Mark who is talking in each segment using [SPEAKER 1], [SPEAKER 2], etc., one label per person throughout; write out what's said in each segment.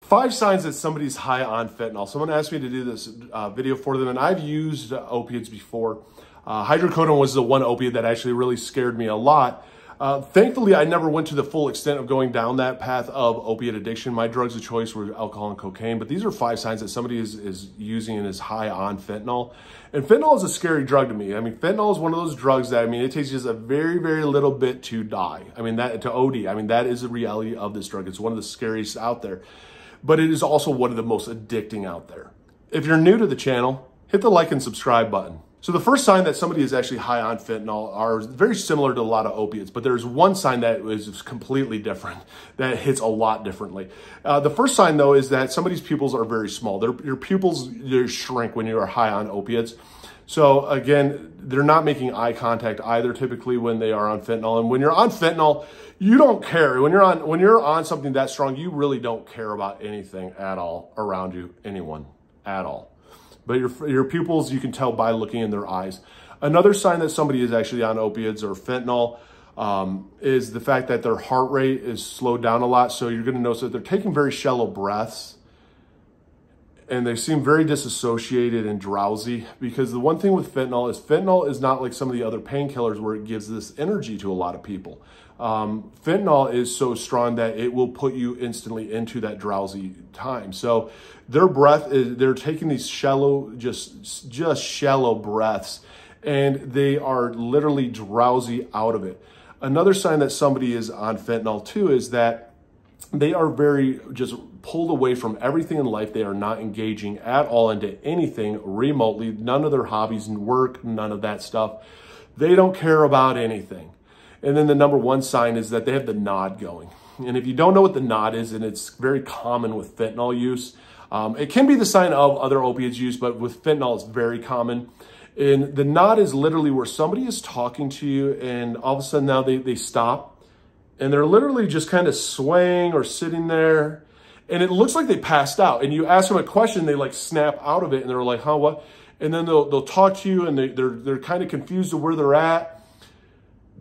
[SPEAKER 1] 5 signs that somebody's high on fentanyl. Someone asked me to do this video for them, and I've used opiates before. Hydrocodone was the one opiate that actually really scared me a lot. Thankfully, I never went to the full extent of going down that path of opiate addiction. My drugs of choice were alcohol and cocaine, but these are 5 signs that somebody is using and is high on fentanyl. And fentanyl is a scary drug to me. I mean, fentanyl is one of those drugs that, I mean, it takes just a very, very little bit to die. I mean, to OD. I mean, that is the reality of this drug. It's one of the scariest out there, but it is also one of the most addicting out there. If you're new to the channel, hit the like and subscribe button. So the first sign that somebody is actually high on fentanyl are very similar to a lot of opiates, but there's one sign that is completely different, that hits a lot differently. The first sign, though, is that somebody's pupils are very small. Your pupils shrink when you are high on opiates. So again, they're not making eye contact either typically when they are on fentanyl. And when you're on fentanyl, you don't care. When you're on something that strong, you really don't care about anything at all around you, anyone at all. But your pupils, you can tell by looking in their eyes. Another sign that somebody is actually on opiates or fentanyl is the fact that their heart rate is slowed down a lot. So you're going to notice that they're taking very shallow breaths, and they seem very disassociated and drowsy, because the one thing with fentanyl is not like some of the other painkillers where it gives this energy to a lot of people. Fentanyl is so strong that it will put you instantly into that drowsy time. So their breath they're taking these shallow, just shallow breaths, and they are literally drowsy out of it. Another sign that somebody is on fentanyl too is that they are very just pulled away from everything in life. They are not engaging at all into anything remotely, none of their hobbies and work, none of that stuff. They don't care about anything. And then the number 1 sign is that they have the nod going. And if you don't know what the nod is, and it's very common with fentanyl use, it can be the sign of other opiates use, but with fentanyl, it's very common. And the nod is literally where somebody is talking to you, and all of a sudden now they stop, and they're literally just kind of swaying or sitting there, and it looks like they passed out. And you ask them a question, they like snap out of it, and they're like, huh, what? And then they'll talk to you, and they're kind of confused of where they're at.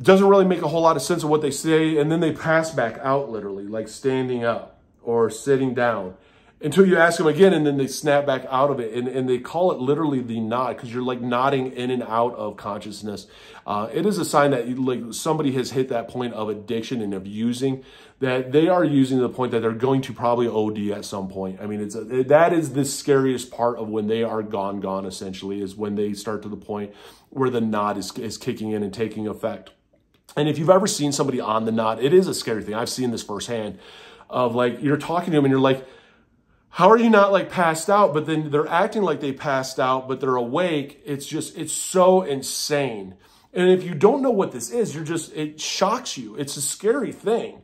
[SPEAKER 1] Doesn't really make a whole lot of sense of what they say, and then they pass back out literally, like standing up or sitting down, until you ask them again, and then they snap back out of it. And they call it literally the nod, because you're like nodding in and out of consciousness. It is a sign that like somebody has hit that point of addiction and of using, that they are using to the point that they're going to probably OD at some point. I mean, that is the scariest part of when they are gone essentially, is when they start to the point where the nod is kicking in and taking effect. And if you've ever seen somebody on the nod, it is a scary thing. I've seen this firsthand, of like, you're talking to them and you're like, how are you not like passed out? But then they're acting like they passed out, but they're awake. It's so insane. And if you don't know what this is, it shocks you. It's a scary thing.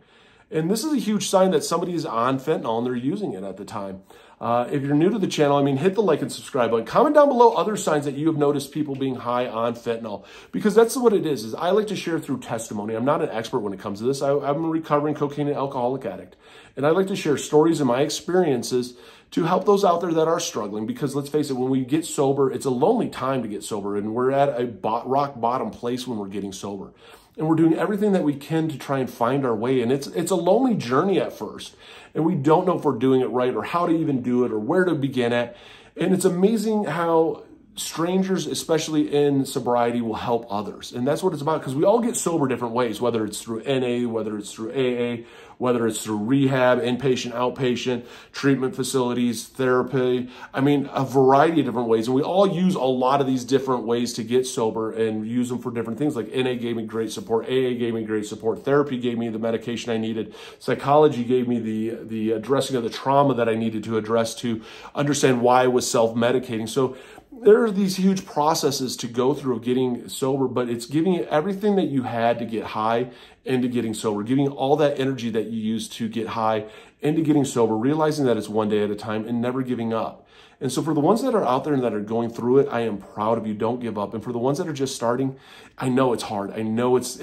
[SPEAKER 1] And this is a huge sign that somebody is on fentanyl and they're using it at the time. If you're new to the channel, I mean, hit the like and subscribe button. Comment down below other signs that you have noticed people being high on fentanyl, because that's what it is I like to share through testimony. I'm not an expert when it comes to this. I'm a recovering cocaine and alcoholic addict, and I like to share stories and my experiences to help those out there that are struggling, because let's face it, when we get sober, it's a lonely time to get sober, and we're at a rock bottom place when we're getting sober. And we're doing everything that we can to try and find our way. And it's a lonely journey at first. And we don't know if we're doing it right, or how to even do it, or where to begin at. And it's amazing how strangers, especially in sobriety, will help others. And that's what it's about, because we all get sober different ways, whether it's through NA, whether it's through AA, whether it's through rehab, inpatient, outpatient, treatment facilities, therapy. I mean, a variety of different ways. And we all use a lot of these different ways to get sober and use them for different things. Like NA gave me great support. AA gave me great support. Therapy gave me the medication I needed. Psychology gave me the addressing of the trauma that I needed to address to understand why I was self-medicating. So there are these huge processes to go through of getting sober, but it's giving you everything that you had to get high into getting sober, giving all that energy that you used to get high into getting sober, realizing that it's one day at a time and never giving up. And so for the ones that are out there and that are going through it, I am proud of you. Don't give up. And for the ones that are just starting, I know it's hard. I know it's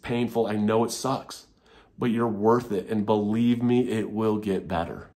[SPEAKER 1] painful. I know it sucks, but you're worth it. And believe me, it will get better.